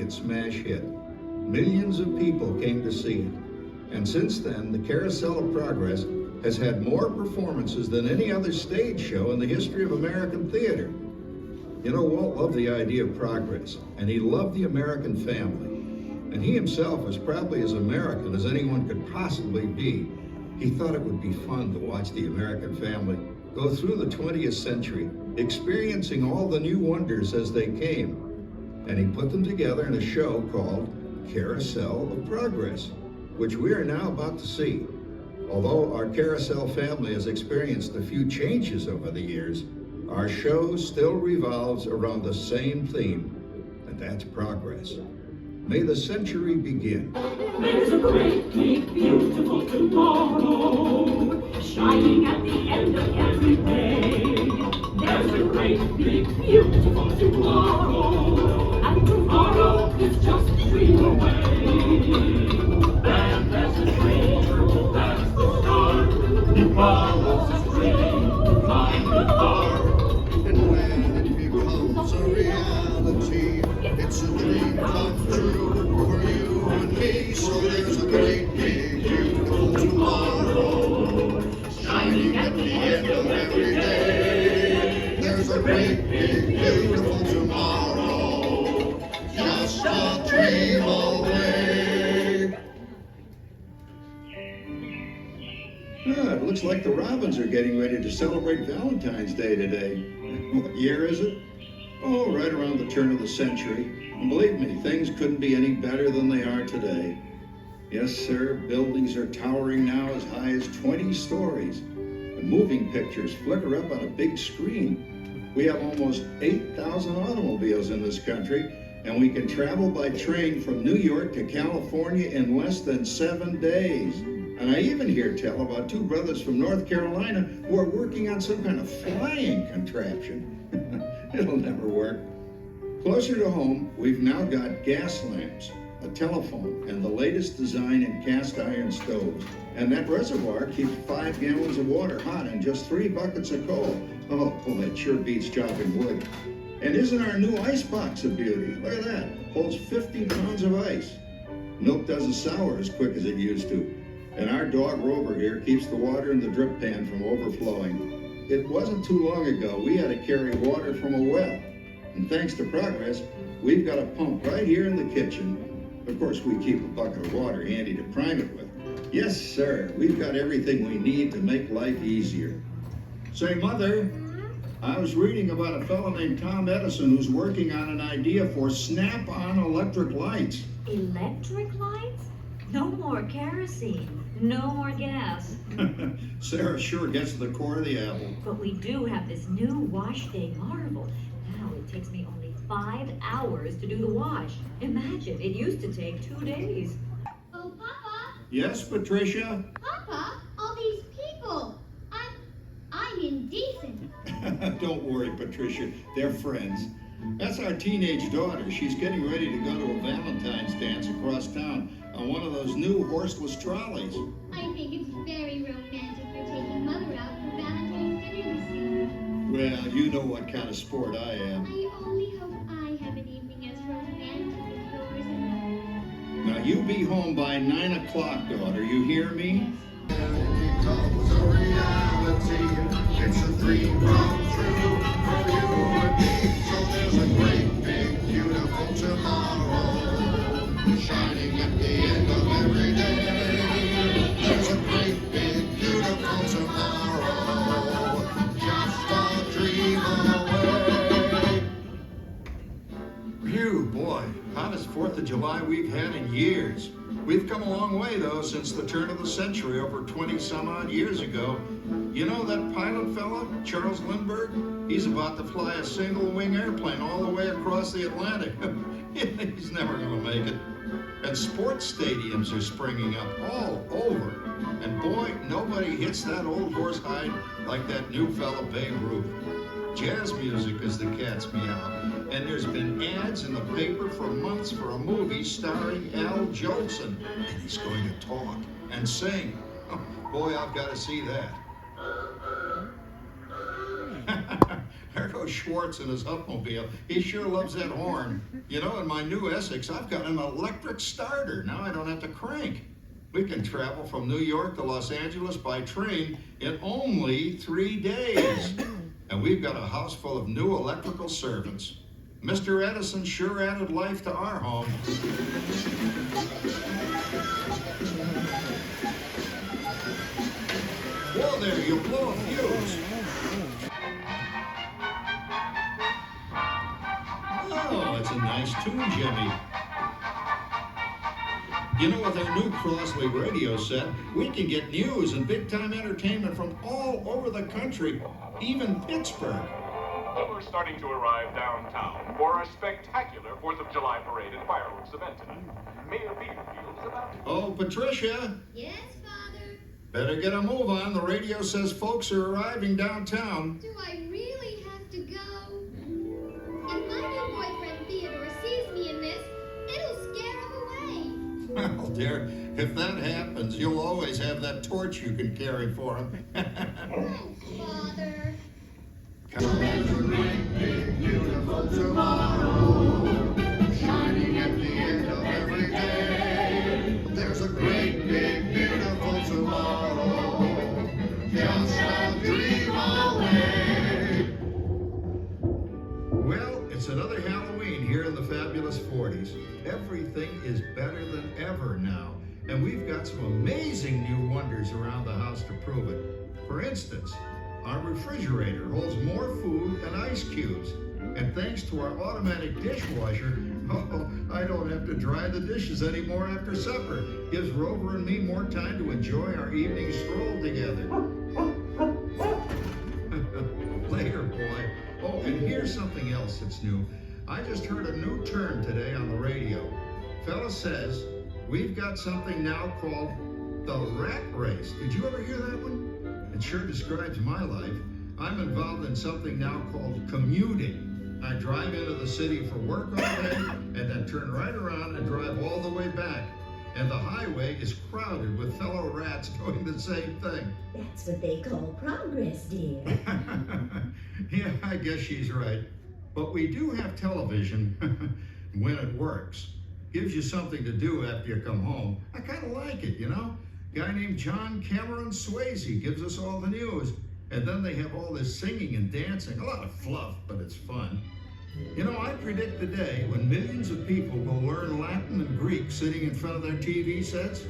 immediate smash hit. Millions of people came to see it. And since then, the Carousel of Progress has had more performances than any other stage show in the history of American theater. You know, Walt loved the idea of progress, and he loved the American family. And he himself was probably as American as anyone could possibly be. He thought it would be fun to watch the American family go through the 20th century, experiencing all the new wonders as they came. And he put them together in a show called Carousel of Progress, which we are now about to see. Although our Carousel family has experienced a few changes over the years, our show still revolves around the same theme, and that's progress. May the century begin. There's a great, big, beautiful tomorrow, shining at the end of every day. There's a great, big, beautiful tomorrow, and tomorrow is just a dream away. And there's a dream, that's the start. He follows his dream, find it hard. And when it becomes a reality, it's a dream come true for you and me. So there's a great, big, beautiful tomorrow, shining at the end of every day. There's a great, big, beautiful tomorrow, just a dream away. It looks like the Robins are getting ready to celebrate Valentine's Day today. What year is it? Oh, right around the turn of the century. And believe me, things couldn't be any better than they are today. Yes, sir, buildings are towering now as high as 20 stories. And moving pictures flicker up on a big screen. We have almost 8,000 automobiles in this country, and we can travel by train from New York to California in less than 7 days. And I even hear tell about two brothers from North Carolina who are working on some kind of flying contraption. It'll never work. Closer to home, we've now got gas lamps, a telephone, and the latest design in cast iron stoves. And that reservoir keeps 5 gallons of water hot and just 3 buckets of coal. Oh, that sure beats chopping wood. And isn't our new ice box a beauty? Look at that. Holds 50 pounds of ice. Milk doesn't sour as quick as it used to. And our dog Rover here keeps the water in the drip pan from overflowing. It wasn't too long ago we had to carry water from a well. And thanks to progress, we've got a pump right here in the kitchen. Of course, we keep a bucket of water handy to prime it with. Yes, sir, we've got everything we need to make life easier. Say, Mother, I was reading about a fellow named Tom Edison who's working on an idea for snap-on electric lights. Electric lights? No more kerosene, no more gas. Sarah sure gets to the core of the apple. But we do have this new wash day marvel. Now it takes me only 5 hours to do the wash. Imagine, it used to take 2 days. Oh, Papa! Yes, Patricia? Papa, all these people! I'm indecent. Don't worry, Patricia. They're friends. That's our teenage daughter. She's getting ready to go to a Valentine's dance across town on one of those new horseless trolleys. I think it's very romantic for taking Mother out for Valentine's dinner this year. Well, you know what kind of sport I am. I only hope I have an evening as romantic as yours and Mother's. Now, you be home by 9 o'clock, daughter. You hear me? When it becomes a reality, it's a dream come true for you and me. So there's a great, big, beautiful tomorrow, shining at the end of every day. There's a great, big, beautiful tomorrow, just a dream away. Phew, boy, hottest 4th of July we've had in years. We've come a long way, though, since the turn of the century, over 20-some-odd years ago. You know that pilot fella, Charles Lindbergh? He's about to fly a single-wing airplane all the way across the Atlantic. He's never going to make it. And sports stadiums are springing up all over. And boy, nobody hits that old horse hide like that new fella Babe Ruth. Jazz music is the cat's meow. And there's been ads in the paper for months for a movie starring Al Jolson. And he's going to talk and sing. Oh, boy, I've got to see that. There goes Leo Schwartz in his Hupmobile. He sure loves that horn. You know, in my new Essex, I've got an electric starter. Now I don't have to crank. We can travel from New York to Los Angeles by train in only 3 days. And we've got a house full of new electrical servants. Mr. Edison sure added life to our home. Whoa there, you'll blow a fuse. Oh, it's a nice tune, Jimmy. You know, with our new Crossley radio set, we can get news and big-time entertainment from all over the country, even Pittsburgh. We're starting to arrive downtown for a spectacular 4th of July parade and fireworks event tonight. Mayor Beaverfield is about to... Oh, Patricia, Yes, Father? better get a move on. The radio says folks are arriving downtown. Do I really have to go? If my new boyfriend Theodore sees me in this, it'll scare him away. Well, dear, if that happens, you'll always have that torch you can carry for him. Thanks, Father. There's a great big beautiful tomorrow, shining at the end of every day. There's a great big beautiful tomorrow, just a dream away. Well, it's another Halloween here in the fabulous 40s. Everything is better than ever now, and we've got some amazing new wonders around the house to prove it. For instance, our refrigerator holds more food than ice cubes. And thanks to our automatic dishwasher, I don't have to dry the dishes anymore after supper. Gives Rover and me more time to enjoy our evening stroll together. Later, boy. Oh, and here's something else that's new. I just heard a new term today on the radio. Fella says, we've got something now called the rat race. Did you ever hear that one? It sure describes my life. I'm involved in something now called commuting. I drive into the city for work all day and then turn right around and drive all the way back. And the highway is crowded with fellow rats doing the same thing. That's what they call progress, dear. Yeah, I guess she's right. But we do have television when it works. Gives you something to do after you come home. I kind of like it, you know? Guy named John Cameron Swayze gives us all the news. And then they have all this singing and dancing. A lot of fluff, but it's fun. You know, I predict the day when millions of people will learn Latin and Greek sitting in front of their TV sets.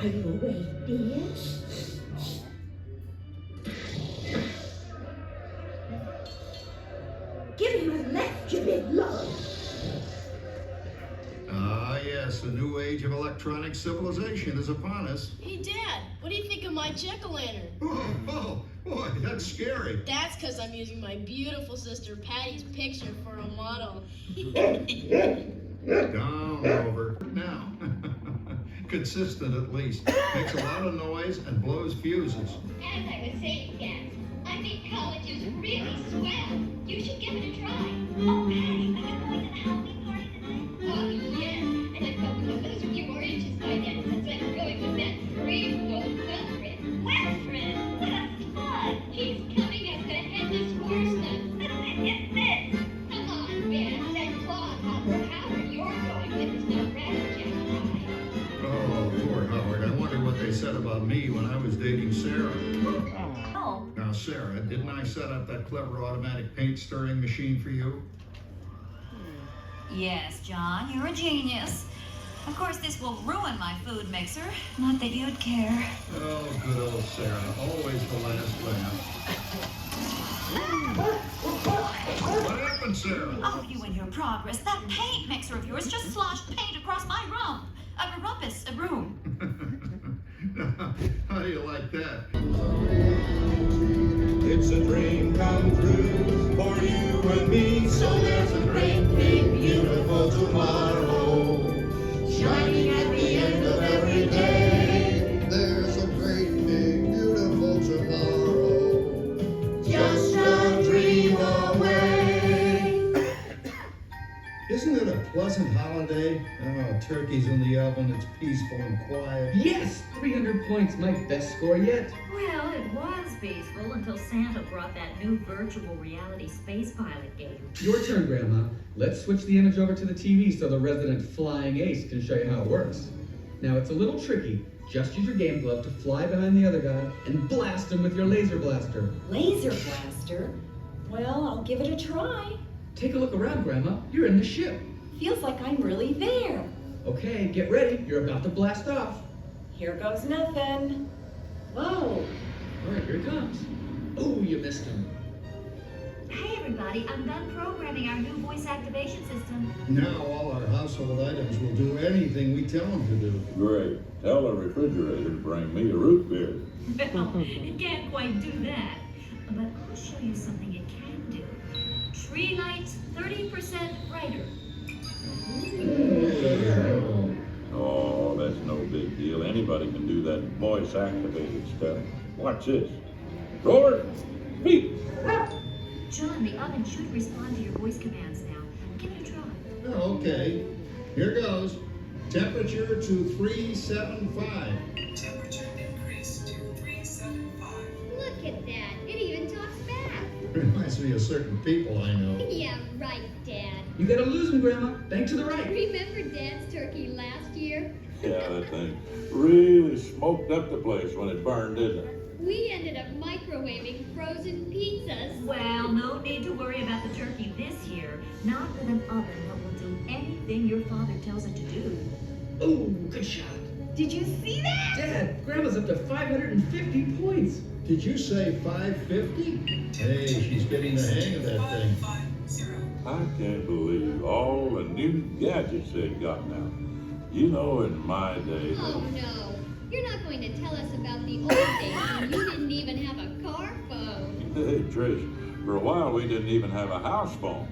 Are you awake, dear? Give him a left, you big love. Ah, yes, the new age of electronic civilization is upon us. Hey, Dad, what do you think of my jack-o'-lantern? Oh, boy, that's scary. That's because I'm using my beautiful sister Patty's picture for a model. Down over. Now. Consistent at least. Makes a lot of noise and blows fuses. As I was saying, Dad, I think college is really swell. You should give it a try. Oh, Patty, are you going to the Halloween party tonight? Oh, yes. And I've got one of those a few more inches by then since I'm going with that dreamboat Wilfred. Wilfred? That's fun. He's coming as the headless horseman. Get this. Come on, Ben. That clod hopper Howard you're going with is no rattlesnake ride. Oh, poor Howard. I wonder what they said about me when I was dating Sarah. Oh, Now, Sarah, didn't I set up that clever automatic paint stirring machine for you? Yes, John, you're a genius. Of course, this will ruin my food mixer. Not that you'd care. Oh, good old Sarah. Always the last laugh. What happened, Sarah? Oh, you and your progress. That paint mixer of yours just sloshed paint across my rump. A room. How do you like that? It's a dream come true for you and me. So there's a great big beautiful tomorrow, shining at the end of every day. There's a great big beautiful tomorrow, just a dream away. Isn't it a pleasant holiday? Oh, turkey's in the oven, it's peaceful and quiet. Yes! 300 points, my best score yet. Well, it was peaceful until Santa brought that new virtual reality space pilot game. Your turn, Grandma. Let's switch the image over to the TV so the resident flying ace can show you how it works. Now, it's a little tricky. Just use your game glove to fly behind the other guy and blast him with your laser blaster. Laser blaster? Well, I'll give it a try. Take a look around, Grandma. You're in the ship. Feels like I'm really there. Okay, get ready. You're about to blast off. Here goes nothing. Whoa. All right, here it comes. Oh, you missed him. Hey everybody, I'm done programming our new voice activation system. Now all our household items will do anything we tell them to do. Great. Tell the refrigerator to bring me a root beer. Well, it can't quite do that. But I'll show you something it can do. Tree lights 30% brighter. Oh, that's no big deal. Anybody can do that voice activated stuff. Watch this. Roar, beep. John, the oven should respond to your voice commands now. Can you try? Oh, okay. Here goes. Temperature to 375. Temperature increase to 375. Look at that. It even talks back. Reminds me of certain people I know. Yeah, right, Dad. You gotta lose him, Grandma. Bank to the right. Remember Dad's turkey last year? Yeah, that thing really smoked up the place when it burned, didn't it? We ended up microwaving frozen pizzas. Well, no need to worry about the turkey this year. Not with an oven that will do anything your father tells it to do. Oh, good shot. Did you see that? Dad, Grandma's up to 550 points. Did you say 550? Hey, she's getting the hang of that thing. 550. I can't believe all the new gadgets they've got now. You know, in my day. Oh, no. You're not going to tell us about the old days when you didn't even have a car phone. Hey, Trish, for a while we didn't even have a house phone.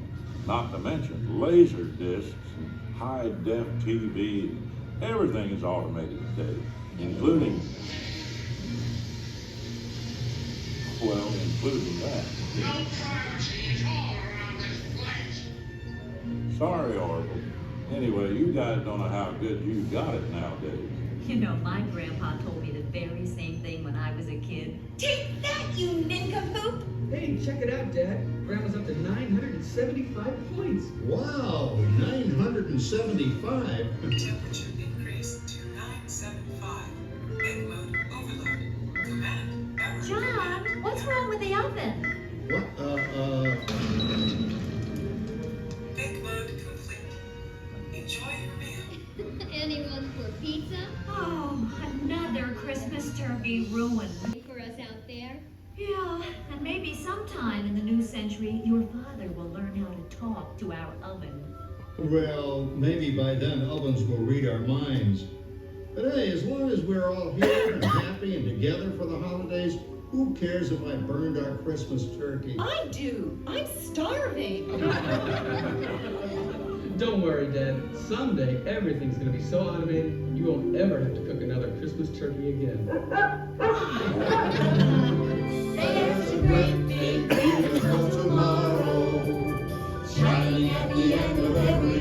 Not to mention laser discs and high-def TV. Everything is automated today, including that. No privacy at all around this place. Sorry, Oracle. Anyway, you guys don't know how good you got it nowadays. You know, my grandpa told me the very same thing when I was a kid. Take that, you nincompoop! Hey, check it out, Dad. Grandma's up to 975 points. Wow, 975. Temperature increase to 975. Make mode overload. Command error. John, what's wrong with the oven? What? Make mode complete. Enjoy your meal. Anyone for pizza? Oh, another Christmas turkey ruined. For us out there? Yeah, and maybe sometime in the new century, your father will learn how to talk to our oven. Well, maybe by then ovens will read our minds. But hey, as long as we're all here and happy and together for the holidays, who cares if I burned our Christmas turkey? I do. I'm starving. Don't worry, Dad. Someday, everything's gonna be so automated, you won't ever have to cook another Christmas turkey again. There's a great big beautiful tomorrow, shining at the end of every